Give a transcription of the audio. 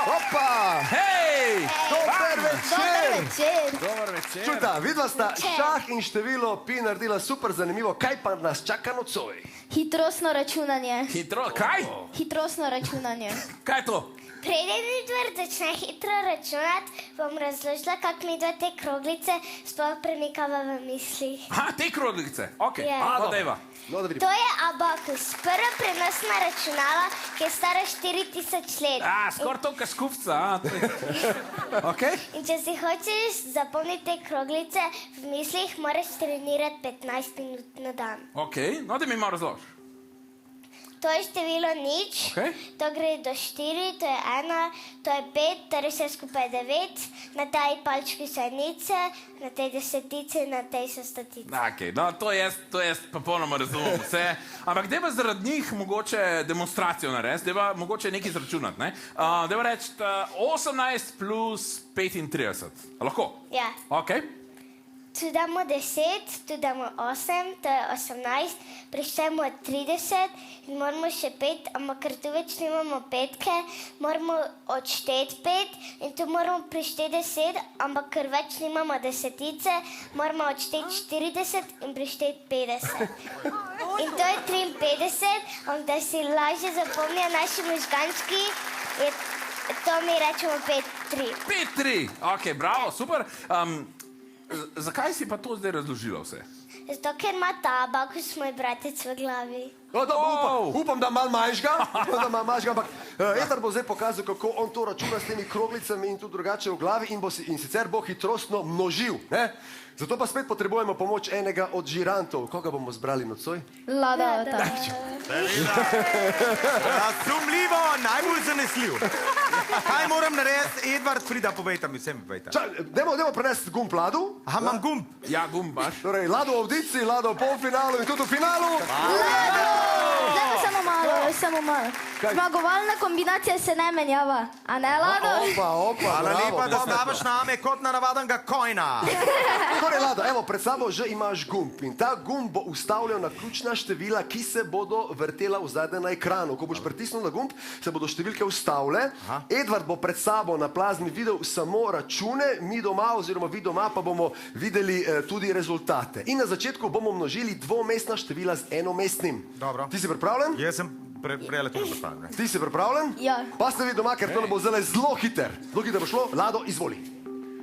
Opa! Hej! Dober večer! Dobar večer. Čuta, vidva sta šah in število pi naredila super zanimivo. Kaj pa nas čaka nocoj? Hitrostno računanje. Kaj? Hitrostno računanje. Kaj je to? Preden Edvard začne hitro računati, bom razložila, kako mi te kroglice sploh premikava v mislih. Aha, te kroglice. Ok, Ja. no dejva. No, da vidim. To je abakus, prva prenosna računala, ki je stara 4000 let. Skoraj to, kar skupca. Ok. In če si hočeš zapomniti te kroglice v mislih, moraš trenirati 15 minut na dan. Ok, no da mi malo razloži. To je število nič, Okej. to gre do 4, to je 1, to je 5, torej vse skupaj 9, na tej palčki so enice, na tej desetici, na tej so stotice. Ok, no to jaz popolnoma razumem vse. Ampak deva zaradi njih mogoče demonstracijo narediti, deva mogoče nekaj izračunati, ne? Deva reči 18 plus 35. A lahko? Ja. Ok. Tu damo 10, tu damo 8, to je 18, prištejemo 30 in moramo še 5, ampak ker tu več nimamo petke, moramo odšteti 5 in tu moramo prišteti 10, ampak ker več nimamo desetice, moramo odšteti 40 in prišteti 50. In to je 53, ampak da si lažje zapomnijo naši možgančki, to mi rečemo 5-3. 5-3. Ok, bravo, super. Zakaj si pa to zdaj razložila vse? Zato, ker ima ta abakus moj bratec v glavi. No, da, upam, da malo manjšga, ampak Edvard bo zdaj pokazal, kako on to računa s temi kroglicami in tudi drugače v glavi in sicer bo hitrostno množil. Ne? Zato pa spet potrebujemo pomoč enega od žirantov. Koga bomo zbrali nocoj? Lada, ta. Razumljivo, najbolj zanesljiv. Kaj moram narediti, Edvard, Frida, povejta mi, vsem povejta. Dajmo prenesti gumb Ladu. Aha, imam gumb. Ja, gumb baš. Torej, Lado v avdiciji, Lado v polfinalu in tudi v finalu. Zdaj pa samo malo. Zmagovalna kombinacija se ne menjava, a ne, Lado? Opa, Hvala bravo, lepa, da bravo. stavaš name kot na navadenega kojna. Torej, Lado, evo, pred sabo že imaš gumb in ta gumb bo ustavljal na ključna števila, ki se bodo vrtela vzadnje na ekranu. Ko boš pritisnil na gumb, se bodo številke ustavile. Edvard bo pred sabo na plazmi videl samo račune, mi doma oziroma vi doma pa bomo videli tudi rezultate. In na začetku bomo množili dvomestna števila z enomestnim. Dobro. Ti si pripravljen? Jaz sem relativno pripravljen. Ti si pripravljen? Ja. Pa ste vi doma, ker to bo zdaj zelo hiter. Zelo hiter bo šlo. Lado, izvoli.